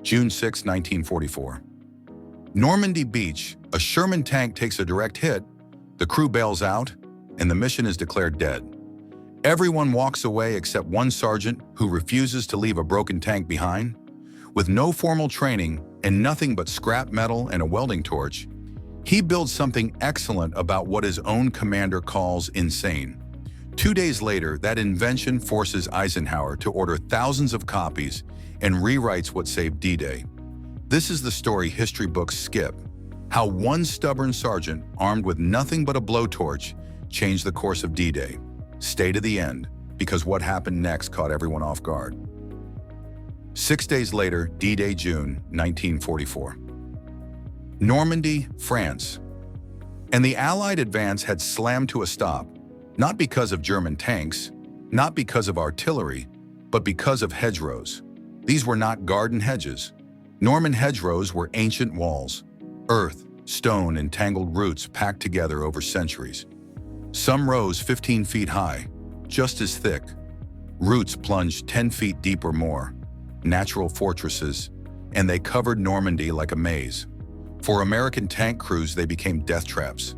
June 6, 1944. Normandy Beach, a Sherman tank takes a direct hit, the crew bails out, and the mission is declared dead. Everyone walks away except one sergeant who refuses to leave a broken tank behind. With no formal training and nothing but scrap metal and a welding torch, he builds something excellent about what his own commander calls insane. 2 days later, that invention forces Eisenhower to order thousands of copies and rewrites what saved D-Day. This is the story history books skip, how one stubborn sergeant armed with nothing but a blowtorch changed the course of D-Day. Stay to the end, because what happened next caught everyone off guard. 6 days later, D-Day, June 1944. Normandy, France. And the Allied advance had slammed to a stop, not because of German tanks, not because of artillery, but because of hedgerows. These were not garden hedges. Norman hedgerows were ancient walls, earth, stone, and tangled roots packed together over centuries. Some rows 15 feet high, just as thick. Roots plunged 10 feet deep or more, natural fortresses, and they covered Normandy like a maze. For American tank crews, they became death traps.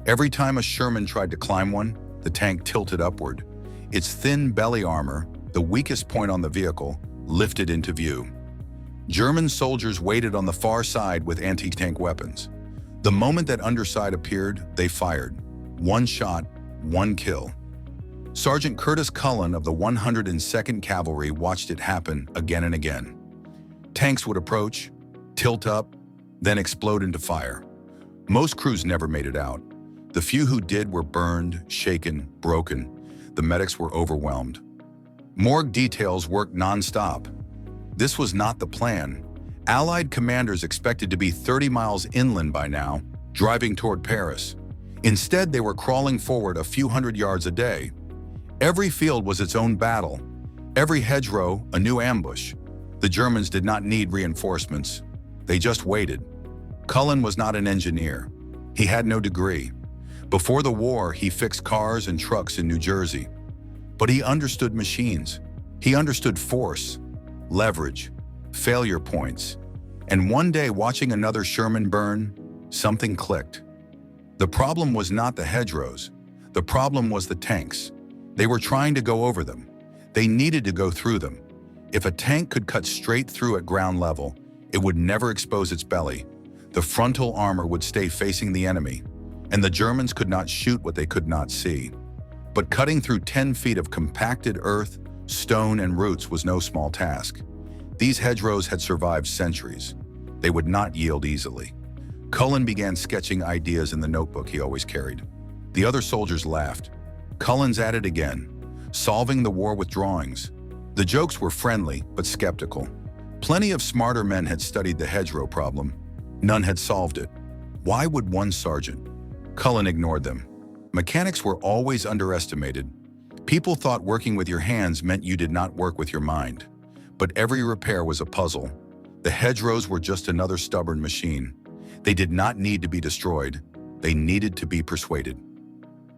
Every time a Sherman tried to climb one, the tank tilted upward. Its thin belly armor, the weakest point on the vehicle, lifted into view. German soldiers waited on the far side with anti-tank weapons. The moment that underside appeared, they fired. One shot, one kill. Sergeant Curtis Cullen of the 102nd Cavalry watched it happen again and again. Tanks would approach, tilt up, then explode into fire. Most crews never made it out. The few who did were burned, shaken, broken. The medics were overwhelmed. Morgue details worked non-stop. This was not the plan. Allied commanders expected to be 30 miles inland by now, driving toward Paris. Instead, they were crawling forward a few hundred yards a day. Every field was its own battle. Every hedgerow, a new ambush. The Germans did not need reinforcements. They just waited. Cullen was not an engineer. He had no degree. Before the war, he fixed cars and trucks in New Jersey. But he understood machines. He understood force, leverage, failure points. And one day, watching another Sherman burn, something clicked. The problem was not the hedgerows. The problem was the tanks. They were trying to go over them. They needed to go through them. If a tank could cut straight through at ground level, it would never expose its belly. The frontal armor would stay facing the enemy, and the Germans could not shoot what they could not see. But cutting through 10 feet of compacted earth, stone, and roots was no small task. These hedgerows had survived centuries. They would not yield easily. Cullen began sketching ideas in the notebook he always carried. The other soldiers laughed. Cullen's at it again, solving the war with drawings. The jokes were friendly, but skeptical. Plenty of smarter men had studied the hedgerow problem. None had solved it. Why would one sergeant? Cullen ignored them. Mechanics were always underestimated. People thought working with your hands meant you did not work with your mind. But every repair was a puzzle. The hedgerows were just another stubborn machine. They did not need to be destroyed. They needed to be persuaded.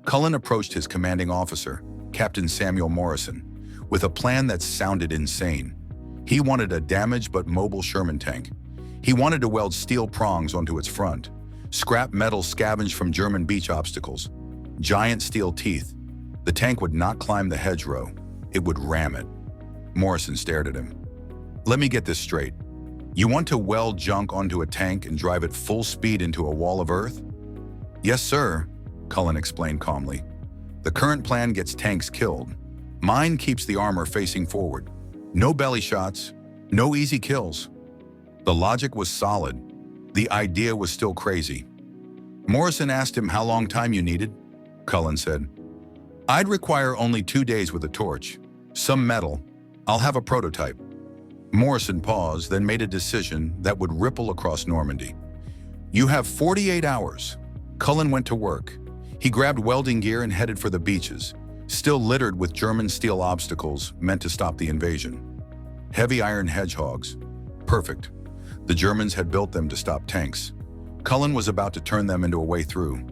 Cullen approached his commanding officer, Captain Samuel Morrison, with a plan that sounded insane. He wanted a damaged but mobile Sherman tank. He wanted to weld steel prongs onto its front, scrap metal scavenged from German beach obstacles, giant steel teeth. The tank would not climb the hedgerow. It would ram it. Morrison stared at him. Let me get this straight. You want to weld junk onto a tank and drive it full speed into a wall of earth? Yes, sir, Cullen explained calmly. The current plan gets tanks killed. Mine keeps the armor facing forward. No belly shots, no easy kills. The logic was solid. The idea was still crazy. Morrison asked him how long time you needed. Cullen said, I'd require only 2 days with a torch, some metal. I'll have a prototype. Morrison paused, then made a decision that would ripple across Normandy. You have 48 hours. Cullen went to work. He grabbed welding gear and headed for the beaches, still littered with German steel obstacles meant to stop the invasion. Heavy iron hedgehogs. Perfect. The Germans had built them to stop tanks. Cullen was about to turn them into a way through.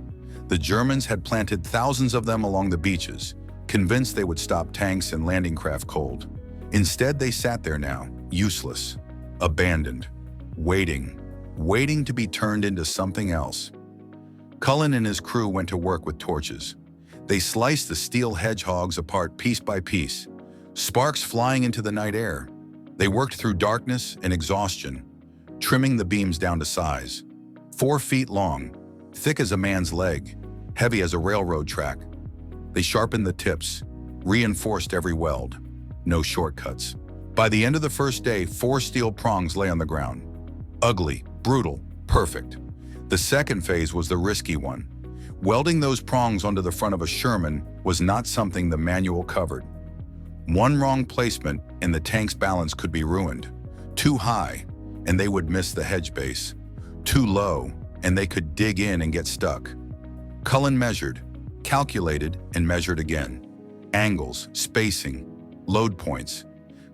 The Germans had planted thousands of them along the beaches, convinced they would stop tanks and landing craft cold. Instead, they sat there now, useless. abandoned, waiting to be turned into something else. Cullen and his crew went to work with torches. They sliced the steel hedgehogs apart piece by piece, sparks flying into the night air. They worked through darkness and exhaustion, trimming the beams down to size. 4 feet long, thick as a man's leg, heavy as a railroad track. They sharpened the tips, reinforced every weld. No shortcuts. By the end of the first day, 4 steel prongs lay on the ground. Ugly, brutal, perfect. The second phase was the risky one. Welding those prongs onto the front of a Sherman was not something the manual covered. One wrong placement and the tank's balance could be ruined. Too high, and they would miss the hedge base. Too low, and they could dig in and get stuck. Cullen measured, calculated, and measured again. Angles, spacing, load points.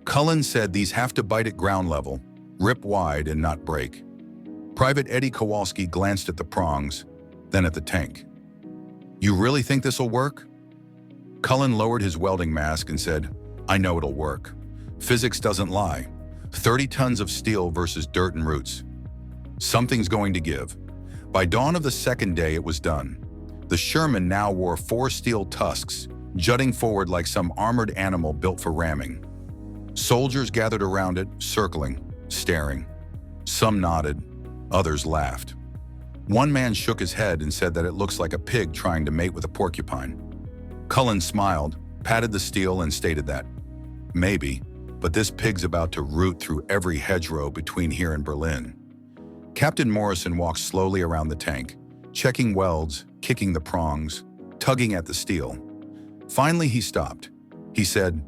Cullen said these have to bite at ground level, rip wide, and not break. Private Eddie Kowalski glanced at the prongs, then at the tank. "You really think this'll work?" Cullen lowered his welding mask and said, "I know it'll work. Physics doesn't lie. 30 tons of steel versus dirt and roots. Something's going to give." By dawn of the second day, it was done. The Sherman now wore 4 steel tusks, jutting forward like some armored animal built for ramming. Soldiers gathered around it, circling, staring. Some nodded, others laughed. One man shook his head and said that it looks like a pig trying to mate with a porcupine. Cullen smiled, patted the steel, and stated that, "Maybe, but this pig's about to root through every hedgerow between here and Berlin." Captain Morrison walked slowly around the tank, checking welds, kicking the prongs, tugging at the steel. Finally, he stopped. He said,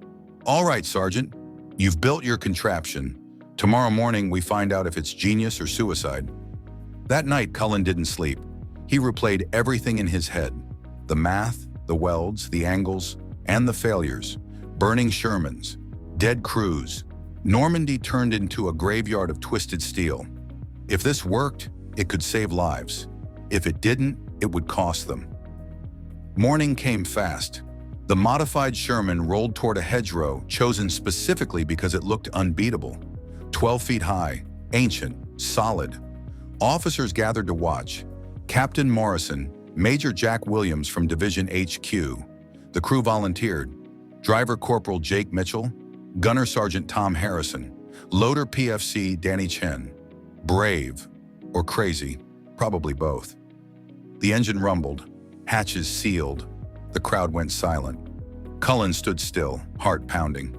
"All right, Sergeant, you've built your contraption. Tomorrow morning, we find out if it's genius or suicide." That night, Cullen didn't sleep. He replayed everything in his head. The math, the welds, the angles, and the failures. Burning Shermans, dead crews. Normandy turned into a graveyard of twisted steel. If this worked, it could save lives. If it didn't, it would cost them. Morning came fast. The modified Sherman rolled toward a hedgerow chosen specifically because it looked unbeatable. 12 feet high, ancient, solid. Officers gathered to watch. Captain Morrison, Major Jack Williams from Division HQ. The crew volunteered. Driver Corporal Jake Mitchell, Gunner Sergeant Tom Harrison, Loader PFC Danny Chen. Brave or crazy, probably both. The engine rumbled, hatches sealed. The crowd went silent. Cullen stood still, heart pounding.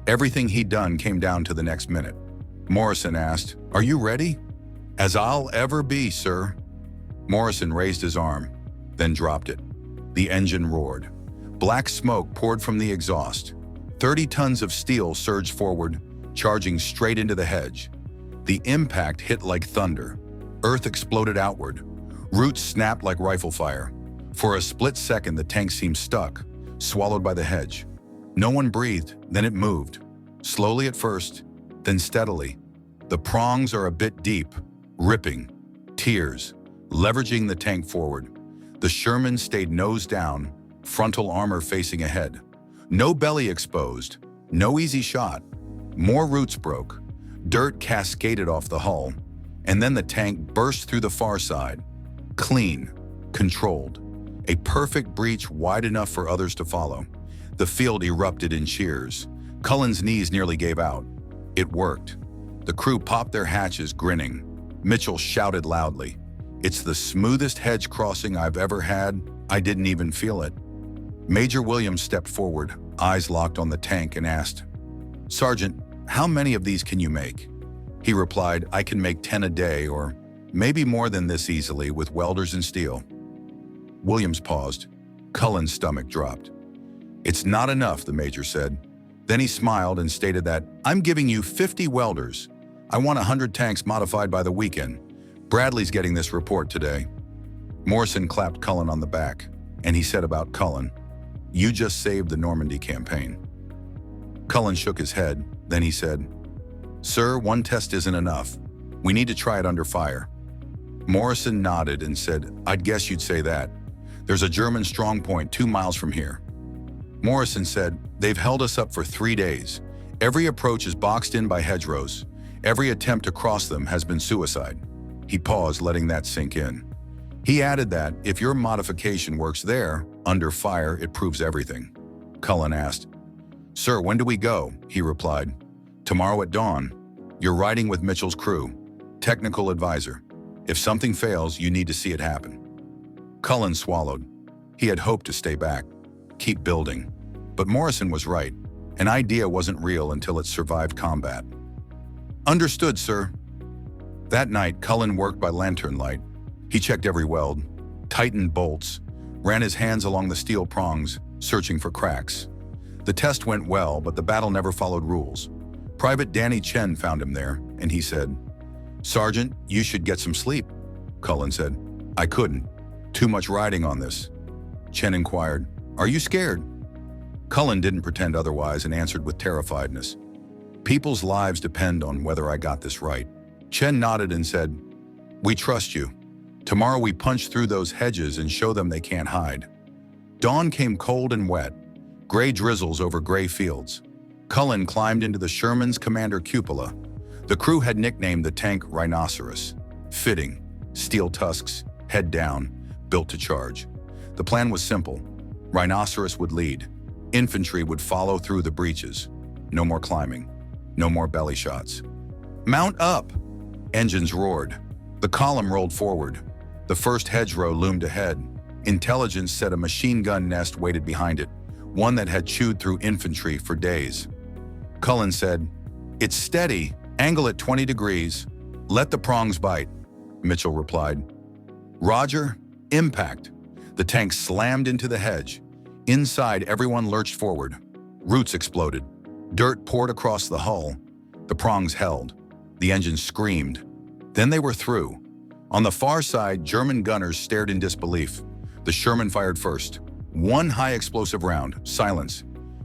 Everything he'd done came down to the next minute. Morrison asked, "Are you ready?" "As I'll ever be, sir." Morrison raised his arm, then dropped it. The engine roared. Black smoke poured from the exhaust. 30 tons of steel surged forward, charging straight into the hedge. The impact hit like thunder. Earth exploded outward. Roots snapped like rifle fire. For a split second, the tank seemed stuck, swallowed by the hedge. No one breathed, then it moved. Slowly at first, then steadily. The prongs are a bit deep, ripping, tears, leveraging the tank forward. The Sherman stayed nose down, frontal armor facing ahead. No belly exposed, no easy shot. More roots broke. Dirt cascaded off the hull, and then the tank burst through the far side. Clean, controlled. A perfect breach wide enough for others to follow. The field erupted in cheers. Cullen's knees nearly gave out. It worked. The crew popped their hatches, grinning. Mitchell shouted loudly, "It's the smoothest hedge crossing I've ever had. I didn't even feel it." Major Williams stepped forward, eyes locked on the tank, and asked, "Sergeant, how many of these can you make?" He replied, "I can make 10 a day, or maybe more than this easily with welders and steel." Williams paused. Cullen's stomach dropped. "It's not enough," the major said. Then he smiled and stated that, "I'm giving you 50 welders. I want 100 tanks modified by the weekend. Bradley's getting this report today." Morrison clapped Cullen on the back, and he said about Cullen, "You just saved the Normandy campaign." Cullen shook his head, then he said, "Sir, one test isn't enough. We need to try it under fire." Morrison nodded and said, "I'd guess you'd say that. There's a German strongpoint 2 miles from here." Morrison said, "They've held us up for 3 days. Every approach is boxed in by hedgerows. Every attempt to cross them has been suicide. He paused, letting that sink in. He added that if your modification works there, under fire, it proves everything. Cullen asked, "Sir, when do we go?" He replied, "Tomorrow at dawn. You're riding with Mitchell's crew. Technical advisor. If something fails, you need to see it happen." Cullen swallowed. He had hoped to stay back, keep building. But Morrison was right. An idea wasn't real until it survived combat. "Understood, sir." That night, Cullen worked by lantern light. He checked every weld, tightened bolts, ran his hands along the steel prongs, searching for cracks. The test went well, but the battle never followed rules. Private Danny Chen found him there, and he said, "Sergeant, you should get some sleep." Cullen said, "I couldn't. Too much riding on this." Chen inquired, "Are you scared?" Cullen didn't pretend otherwise and answered with terrifiedness, "People's lives depend on whether I got this right." Chen nodded and said, "We trust you. Tomorrow we punch through those hedges and show them they can't hide." Dawn came cold and wet, gray drizzles over gray fields. Cullen climbed into the Sherman's commander cupola. The crew had nicknamed the tank Rhinoceros. Fitting, steel tusks, head down, built to charge. The plan was simple. Rhinoceros would lead. Infantry would follow through the breaches. No more climbing. No more belly shots. "Mount up!" Engines roared. The column rolled forward. The first hedgerow loomed ahead. Intelligence said a machine gun nest waited behind it, one that had chewed through infantry for days. Cullen said, "It's steady. Angle at 20 degrees. Let the prongs bite." Mitchell replied, "Roger, impact." The tank slammed into the hedge. Inside, everyone lurched forward. Roots exploded. Dirt poured across the hull. The prongs held. The engine screamed. Then they were through. On the far side, German gunners stared in disbelief. The Sherman fired first. One high-explosive round. Silence.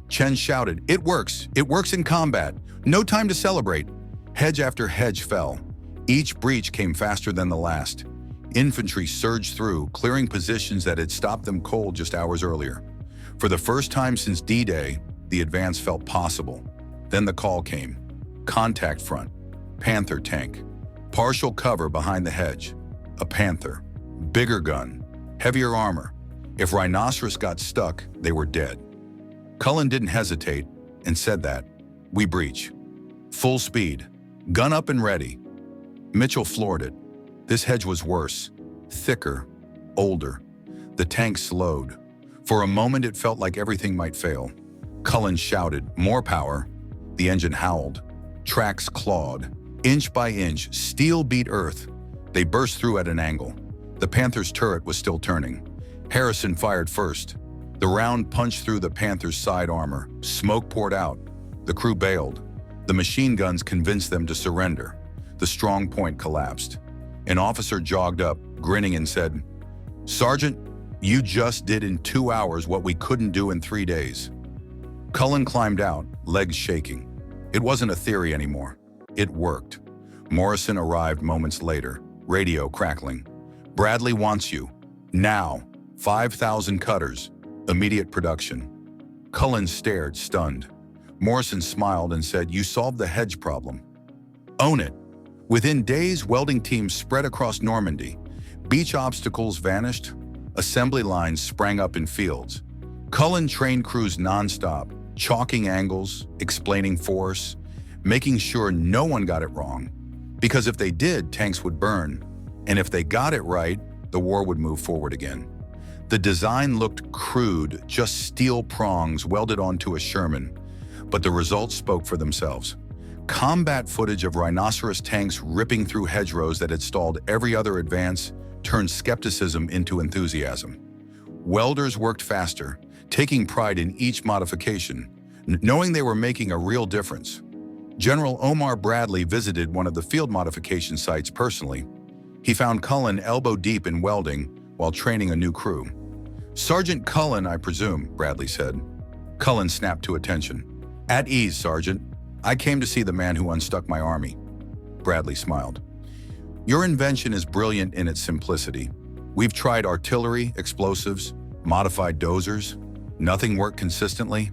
Chen shouted, "It works! It works in combat! No time to celebrate!" Hedge after hedge fell. Each breach came faster than the last. Infantry surged through, clearing positions that had stopped them cold just hours earlier. For the first time since D-Day, the advance felt possible. Then the call came. Contact front. Panther tank. Partial cover behind the hedge. A Panther. Bigger gun. Heavier armor. If Rhinoceros got stuck, they were dead. Cullen didn't hesitate and said that. "We breach. Full speed. Gun up and ready." Mitchell floored it. This hedge was worse. Thicker. Older. The tank slowed. For a moment, it felt like everything might fail. Cullen shouted, "More power." The engine howled. Tracks clawed. Inch by inch, steel beat earth. They burst through at an angle. The Panther's turret was still turning. Harrison fired first. The round punched through the Panther's side armor. Smoke poured out. The crew bailed. The machine guns convinced them to surrender. The strong point collapsed. An officer jogged up, grinning, and said, "Sergeant, you just did in 2 hours what we couldn't do in 3 days." Cullen climbed out, legs shaking. It wasn't a theory anymore. It worked. Morrison arrived moments later, radio crackling. "Bradley wants you. Now. 5,000 cutters. Immediate production." Cullen stared, stunned. Morrison smiled and said, "You solved the hedge problem. Own it." Within days, welding teams spread across Normandy. Beach obstacles vanished. Assembly lines sprang up in fields. Cullen trained crews nonstop, chalking angles, explaining force, making sure no one got it wrong. Because if they did, tanks would burn. And if they got it right, the war would move forward again. The design looked crude, just steel prongs welded onto a Sherman. But the results spoke for themselves. Combat footage of Rhinoceros tanks ripping through hedgerows that had stalled every other advance turned skepticism into enthusiasm. Welders worked faster, taking pride in each modification, knowing they were making a real difference. General Omar Bradley visited one of the field modification sites personally. He found Cullen elbow-deep in welding while training a new crew. "Sergeant Cullen, I presume," Bradley said. Cullen snapped to attention. "At ease, Sergeant. I came to see the man who unstuck my army." Bradley smiled. "Your invention is brilliant in its simplicity. We've tried artillery, explosives, modified dozers. Nothing worked consistently.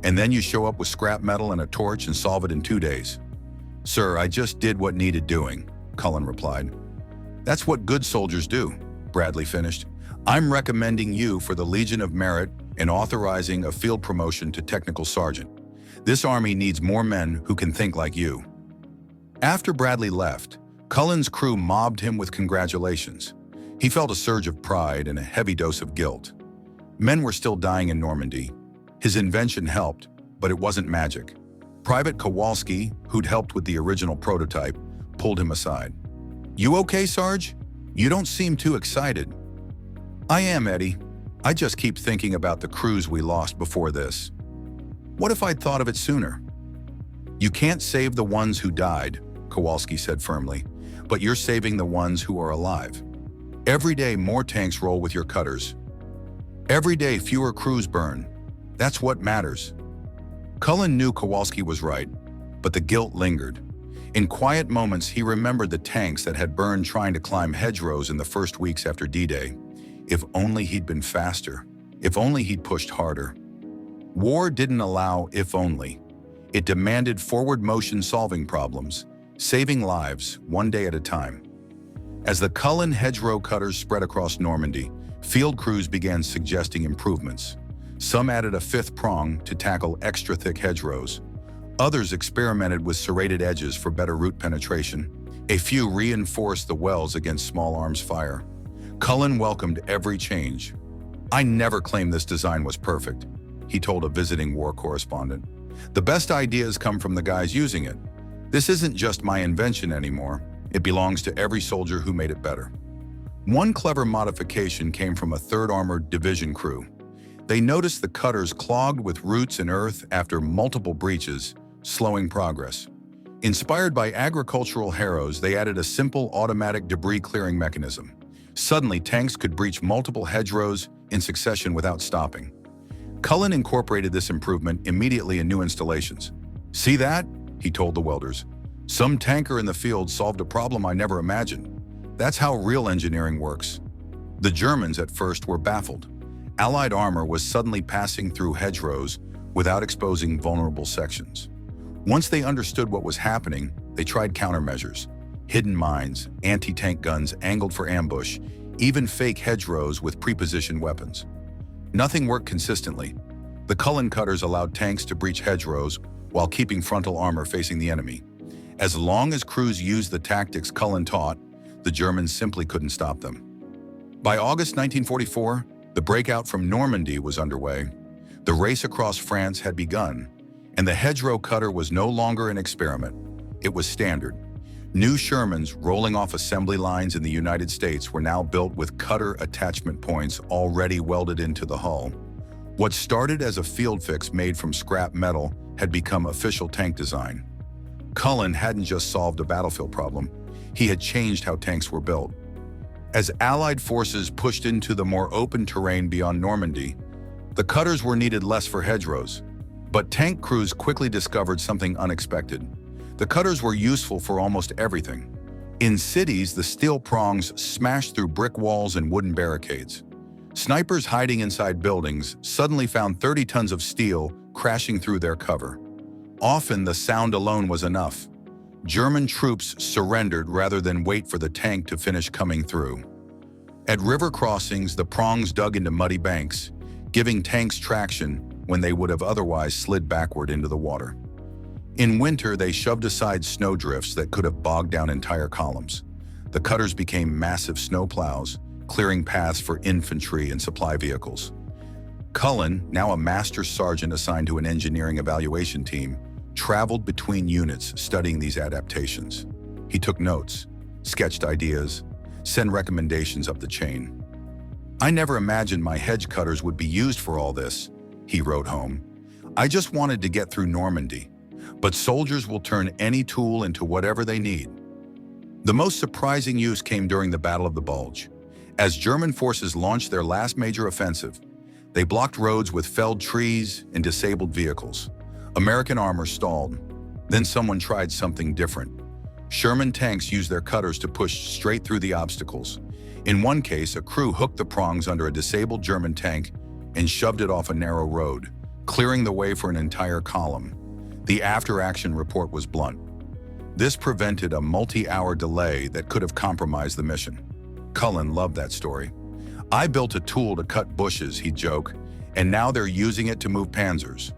And then you show up with scrap metal and a torch and solve it in 2 days." "Sir, I just did what needed doing," Cullen replied. "That's what good soldiers do," Bradley finished. "I'm recommending you for the Legion of Merit and authorizing a field promotion to technical sergeant. This army needs more men who can think like you." After Bradley left, Cullen's crew mobbed him with congratulations. He felt a surge of pride and a heavy dose of guilt. Men were still dying in Normandy. His invention helped, but it wasn't magic. Private Kowalski, who'd helped with the original prototype, pulled him aside. "You okay, Sarge? You don't seem too excited." "I am, Eddie. I just keep thinking about the crews we lost before this. What if I'd thought of it sooner?" "You can't save the ones who died," Kowalski said firmly, "but you're saving the ones who are alive. Every day more tanks roll with your cutters. Every day fewer crews burn. That's what matters." Cullen knew Kowalski was right, but the guilt lingered. In quiet moments, he remembered the tanks that had burned trying to climb hedgerows in the first weeks after D-Day. If only he'd been faster. If only he'd pushed harder. War didn't allow if only. It demanded forward motion solving problems, saving lives one day at a time. As the Cullen hedgerow cutters spread across Normandy, field crews began suggesting improvements. Some added a fifth prong to tackle extra thick hedgerows. Others experimented with serrated edges for better root penetration. A few reinforced the wells against small arms fire. Cullen welcomed every change. "I never claimed this design was perfect," he told a visiting war correspondent. "The best ideas come from the guys using it. This isn't just my invention anymore. It belongs to every soldier who made it better." One clever modification came from a 3rd Armored Division crew. They noticed the cutters clogged with roots and earth after multiple breaches, slowing progress. Inspired by agricultural harrows, they added a simple automatic debris clearing mechanism. Suddenly, tanks could breach multiple hedgerows in succession without stopping. Cullen incorporated this improvement immediately in new installations. "See that?" he told the welders. "Some tanker in the field solved a problem I never imagined. That's how real engineering works." The Germans at first were baffled. Allied armor was suddenly passing through hedgerows without exposing vulnerable sections. Once they understood what was happening, they tried countermeasures. Hidden mines, anti-tank guns angled for ambush, even fake hedgerows with pre-positioned weapons. Nothing worked consistently. The Cullen cutters allowed tanks to breach hedgerows while keeping frontal armor facing the enemy. As long as crews used the tactics Cullen taught, the Germans simply couldn't stop them. By August 1944, the breakout from Normandy was underway. The race across France had begun, and the hedgerow cutter was no longer an experiment. It was standard. New Shermans rolling off assembly lines in the United States were now built with cutter attachment points already welded into the hull. What started as a field fix made from scrap metal had become official tank design. Cullen hadn't just solved a battlefield problem, he had changed how tanks were built. As Allied forces pushed into the more open terrain beyond Normandy, the cutters were needed less for hedgerows. But tank crews quickly discovered something unexpected. The cutters were useful for almost everything. In cities, the steel prongs smashed through brick walls and wooden barricades. Snipers hiding inside buildings suddenly found 30 tons of steel crashing through their cover. Often, the sound alone was enough. German troops surrendered rather than wait for the tank to finish coming through. At river crossings, the prongs dug into muddy banks, giving tanks traction when they would have otherwise slid backward into the water. In winter, they shoved aside snowdrifts that could have bogged down entire columns. The cutters became massive snowplows, clearing paths for infantry and supply vehicles. Cullen, now a master sergeant assigned to an engineering evaluation team, traveled between units studying these adaptations. He took notes, sketched ideas, sent recommendations up the chain. "I never imagined my hedge cutters would be used for all this," he wrote home. "I just wanted to get through Normandy. But soldiers will turn any tool into whatever they need." The most surprising use came during the Battle of the Bulge. As German forces launched their last major offensive, they blocked roads with felled trees and disabled vehicles. American armor stalled. Then someone tried something different. Sherman tanks used their cutters to push straight through the obstacles. In one case, a crew hooked the prongs under a disabled German tank and shoved it off a narrow road, clearing the way for an entire column. The after-action report was blunt. This prevented a multi-hour delay that could have compromised the mission. Cullen loved that story. "I built a tool to cut bushes," he'd joke, "and now they're using it to move panzers."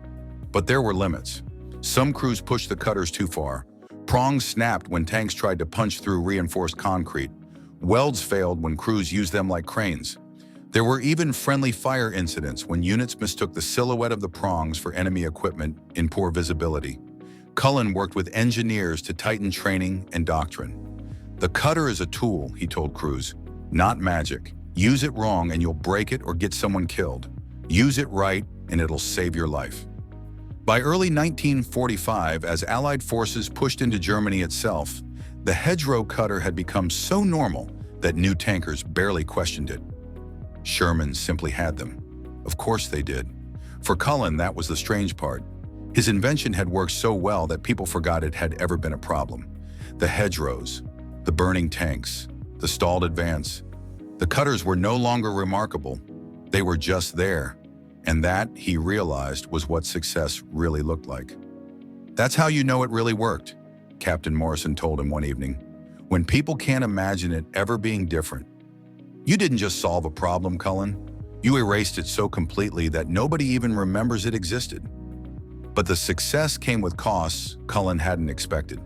But there were limits. Some crews pushed the cutters too far. Prongs snapped when tanks tried to punch through reinforced concrete. Welds failed when crews used them like cranes. There were even friendly fire incidents when units mistook the silhouette of the prongs for enemy equipment in poor visibility. Cullen worked with engineers to tighten training and doctrine. "The cutter is a tool," he told crews, "not magic. Use it wrong and you'll break it or get someone killed. Use it right and it'll save your life." By early 1945, as Allied forces pushed into Germany itself, the hedgerow cutter had become so normal that new tankers barely questioned it. Sherman simply had them. Of course they did. For Cullen, that was the strange part. His invention had worked so well that people forgot it had ever been a problem. The hedgerows, the burning tanks, the stalled advance. The cutters were no longer remarkable. They were just there. And that, he realized, was what success really looked like. "That's how you know it really worked," Captain Morrison told him one evening. "When people can't imagine it ever being different." You didn't just solve a problem, Cullen. You erased it so completely that nobody even remembers it existed. But the success came with costs Cullen hadn't expected.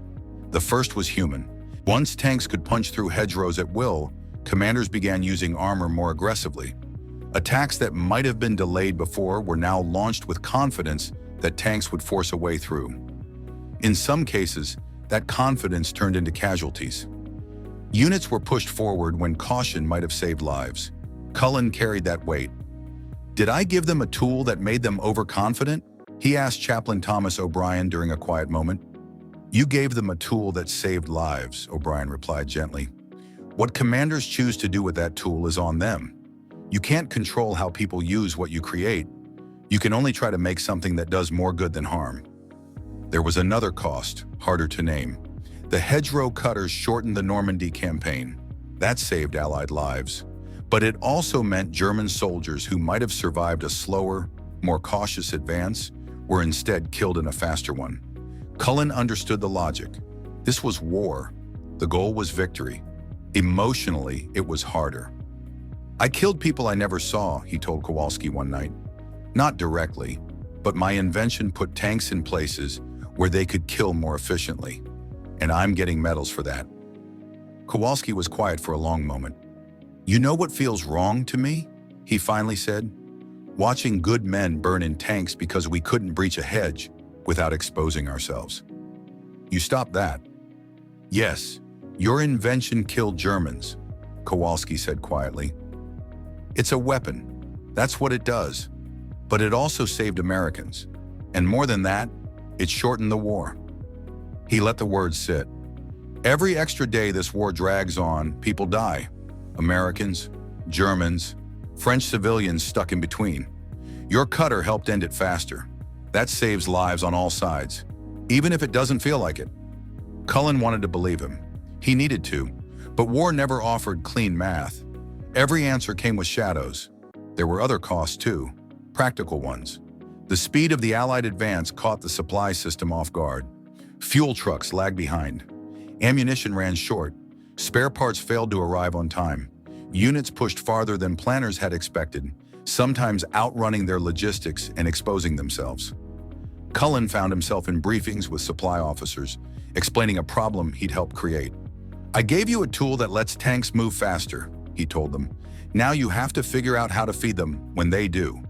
The first was human. Once tanks could punch through hedgerows at will, commanders began using armor more aggressively. Attacks that might have been delayed before were now launched with confidence that tanks would force a way through. In some cases, that confidence turned into casualties. Units were pushed forward when caution might have saved lives. Cullen carried that weight. "Did I give them a tool that made them overconfident?" he asked Chaplain Thomas O'Brien during a quiet moment. "You gave them a tool that saved lives," O'Brien replied gently. "What commanders choose to do with that tool is on them. You can't control how people use what you create. You can only try to make something that does more good than harm." There was another cost, harder to name. The hedgerow cutters shortened the Normandy campaign. That saved Allied lives. But it also meant German soldiers who might have survived a slower, more cautious advance were instead killed in a faster one. Cullen understood the logic. This was war. The goal was victory. Emotionally, it was harder. "I killed people I never saw," he told Kowalski one night. "Not directly, but my invention put tanks in places where they could kill more efficiently. And I'm getting medals for that." Kowalski was quiet for a long moment. "You know what feels wrong to me?" he finally said. "Watching good men burn in tanks because we couldn't breach a hedge without exposing ourselves." "You stopped that." "Yes, your invention killed Germans," Kowalski said quietly. "It's a weapon. That's what it does. But it also saved Americans. And more than that, it shortened the war." He let the words sit. "Every extra day this war drags on, people die. Americans, Germans, French civilians stuck in between. Your cutter helped end it faster. That saves lives on all sides, even if it doesn't feel like it." Cullen wanted to believe him. He needed to, but war never offered clean math. Every answer came with shadows. There were other costs too, practical ones. The speed of the Allied advance caught the supply system off guard. Fuel trucks lagged behind. Ammunition ran short. Spare parts failed to arrive on time. Units pushed farther than planners had expected, sometimes outrunning their logistics and exposing themselves. Cullen found himself in briefings with supply officers, explaining a problem he'd helped create. "I gave you a tool that lets tanks move faster," he told them. "Now you have to figure out how to feed them when they do."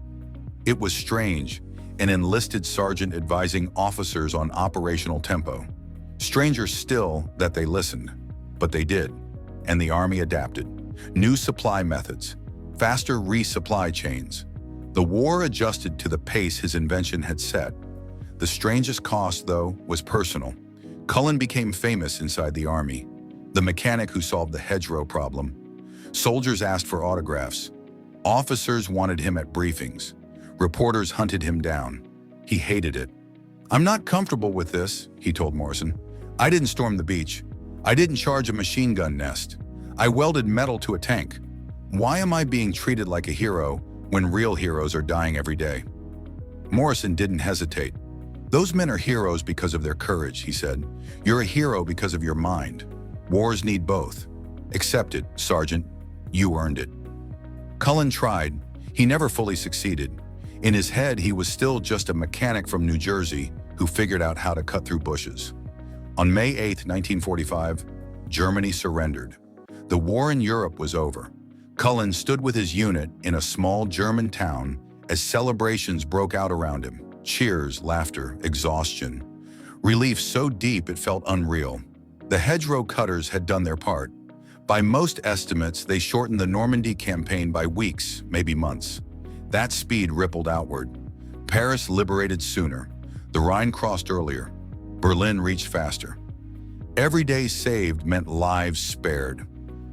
It was strange, an enlisted sergeant advising officers on operational tempo. Stranger still that they listened, but they did, and the Army adapted. New supply methods, faster resupply chains. The war adjusted to the pace his invention had set. The strangest cost, though, was personal. Cullen became famous inside the Army, the mechanic who solved the hedgerow problem. Soldiers asked for autographs. Officers wanted him at briefings. Reporters hunted him down. He hated it. "I'm not comfortable with this," he told Morrison. "I didn't storm the beach. I didn't charge a machine gun nest. I welded metal to a tank. Why am I being treated like a hero when real heroes are dying every day?" Morrison didn't hesitate. "Those men are heroes because of their courage," he said. "You're a hero because of your mind. Wars need both. Accept it, Sergeant. You earned it." Cullen tried. He never fully succeeded. In his head, he was still just a mechanic from New Jersey who figured out how to cut through bushes. On May 8, 1945, Germany surrendered. The war in Europe was over. Cullen stood with his unit in a small German town as celebrations broke out around him. Cheers, laughter, exhaustion. Relief so deep it felt unreal. The hedgerow cutters had done their part. By most estimates, they shortened the Normandy campaign by weeks, maybe months. That speed rippled outward. Paris liberated sooner. The Rhine crossed earlier. Berlin reached faster. Every day saved meant lives spared.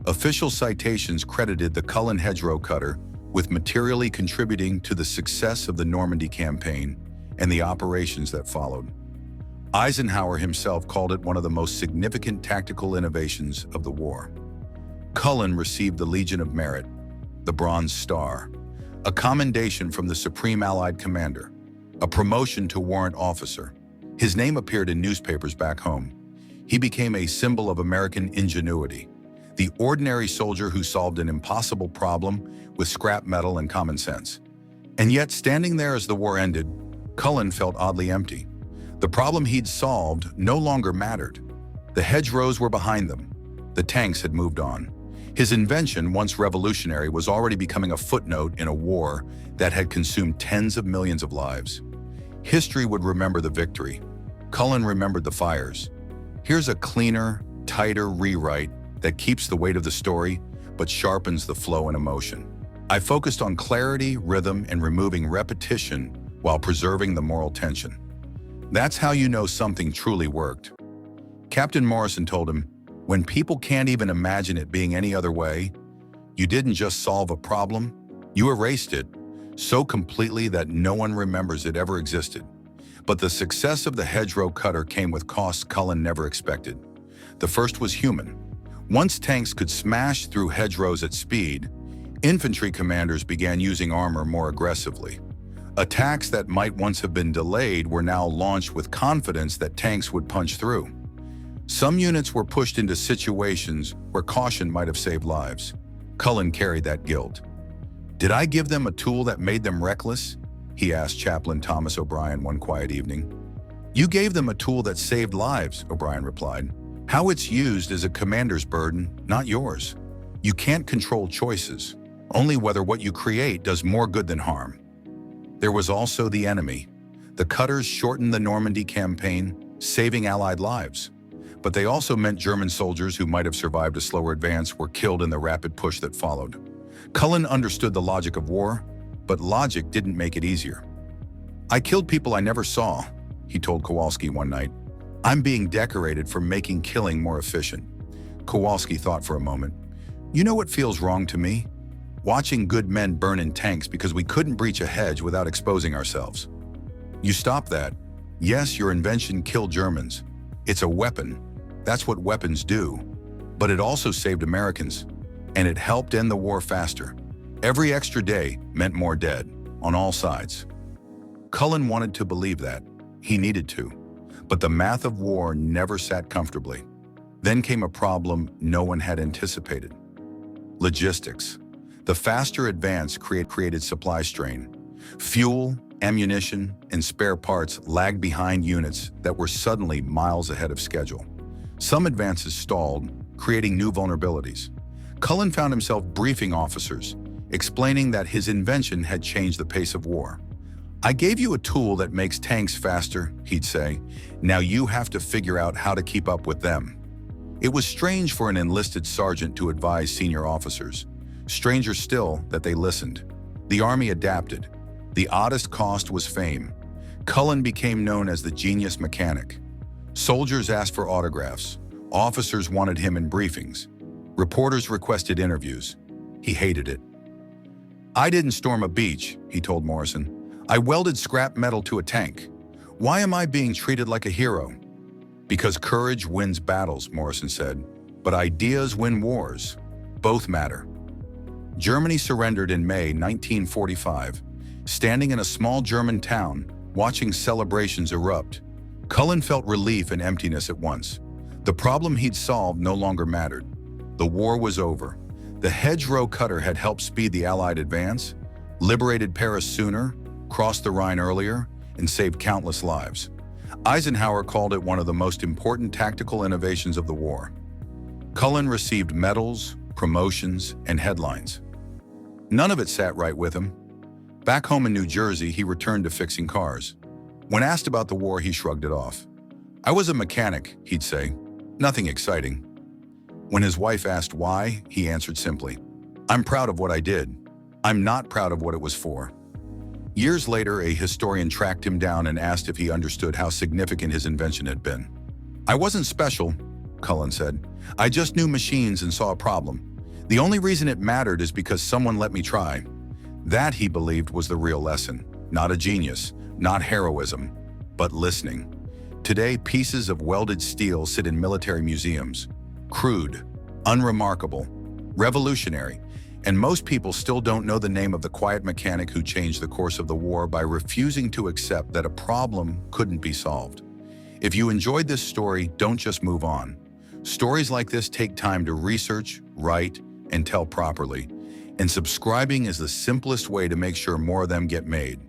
Official citations credited the Cullen hedgerow cutter with materially contributing to the success of the Normandy campaign and the operations that followed. Eisenhower himself called it one of the most significant tactical innovations of the war. Cullen received the Legion of Merit, the Bronze Star, a commendation from the Supreme Allied Commander, a promotion to warrant officer. His name appeared in newspapers back home. He became a symbol of American ingenuity, the ordinary soldier who solved an impossible problem with scrap metal and common sense. And yet, standing there as the war ended, Cullen felt oddly empty. The problem he'd solved no longer mattered. The hedgerows were behind them. The tanks had moved on. His invention, once revolutionary, was already becoming a footnote in a war that had consumed tens of millions of lives. History would remember the victory. Cullen remembered the fires. Here's a cleaner, tighter rewrite that keeps the weight of the story, but sharpens the flow and emotion. I focused on clarity, rhythm, and removing repetition while preserving the moral tension. That's how you know something truly worked. Captain Morrison told him, "When people can't even imagine it being any other way, you didn't just solve a problem, you erased it so completely that no one remembers it ever existed." But the success of the hedgerow cutter came with costs Cullen never expected. The first was human. Once tanks could smash through hedgerows at speed, infantry commanders began using armor more aggressively. Attacks that might once have been delayed were now launched with confidence that tanks would punch through. Some units were pushed into situations where caution might have saved lives. Cullen carried that guilt. "Did I give them a tool that made them reckless?" he asked Chaplain Thomas O'Brien one quiet evening. "You gave them a tool that saved lives," O'Brien replied. "How it's used is a commander's burden, not yours. You can't control choices, only whether what you create does more good than harm." There was also the enemy. The cutters shortened the Normandy campaign, saving Allied lives. But they also meant German soldiers who might have survived a slower advance were killed in the rapid push that followed. Cullen understood the logic of war, but logic didn't make it easier. "I killed people I never saw," he told Kowalski one night. "I'm being decorated for making killing more efficient." Kowalski thought for a moment. "You know what feels wrong to me? Watching good men burn in tanks because we couldn't breach a hedge without exposing ourselves." "You stop that. Yes, your invention killed Germans. It's a weapon. That's what weapons do. But it also saved Americans, and it helped end the war faster. Every extra day meant more dead, on all sides." Cullen wanted to believe that. He needed to. But the math of war never sat comfortably. Then came a problem no one had anticipated. Logistics. The faster advance created supply strain. Fuel, ammunition, and spare parts lagged behind units that were suddenly miles ahead of schedule. Some advances stalled, creating new vulnerabilities. Cullen found himself briefing officers, explaining that his invention had changed the pace of war. "I gave you a tool that makes tanks faster," he'd say. "Now you have to figure out how to keep up with them." It was strange for an enlisted sergeant to advise senior officers. Stranger still that they listened. The Army adapted. The oddest cost was fame. Cullen became known as the genius mechanic. Soldiers asked for autographs. Officers wanted him in briefings. Reporters requested interviews. He hated it. "I didn't storm a beach," he told Morrison. "I welded scrap metal to a tank. Why am I being treated like a hero?" "Because courage wins battles," Morrison said. "But ideas win wars. Both matter." Germany surrendered in May 1945. Standing in a small German town, watching celebrations erupt. Cullen felt relief and emptiness at once. The problem he'd solved no longer mattered. The war was over. The hedgerow cutter had helped speed the Allied advance, liberated Paris sooner, crossed the Rhine earlier, and saved countless lives. Eisenhower called it one of the most important tactical innovations of the war. Cullen received medals, promotions, and headlines. None of it sat right with him. Back home in New Jersey, he returned to fixing cars. When asked about the war, he shrugged it off. "I was a mechanic," he'd say. "Nothing exciting." When his wife asked why, he answered simply, "I'm proud of what I did. I'm not proud of what it was for." Years later, a historian tracked him down and asked if he understood how significant his invention had been. "I wasn't special," Cullen said. "I just knew machines and saw a problem. The only reason it mattered is because someone let me try." That, he believed, was the real lesson. Not a genius, not heroism, but listening. Today, pieces of welded steel sit in military museums. Crude, unremarkable, revolutionary, and most people still don't know the name of the quiet mechanic who changed the course of the war by refusing to accept that a problem couldn't be solved. If you enjoyed this story, don't just move on. Stories like this take time to research, write, and tell properly, and subscribing is the simplest way to make sure more of them get made.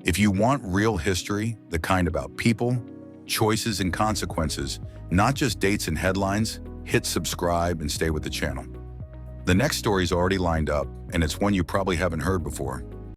If you want real history, the kind about people, choices, and consequences, not just dates and headlines, hit subscribe and stay with the channel. The next story's already lined up, and it's one you probably haven't heard before.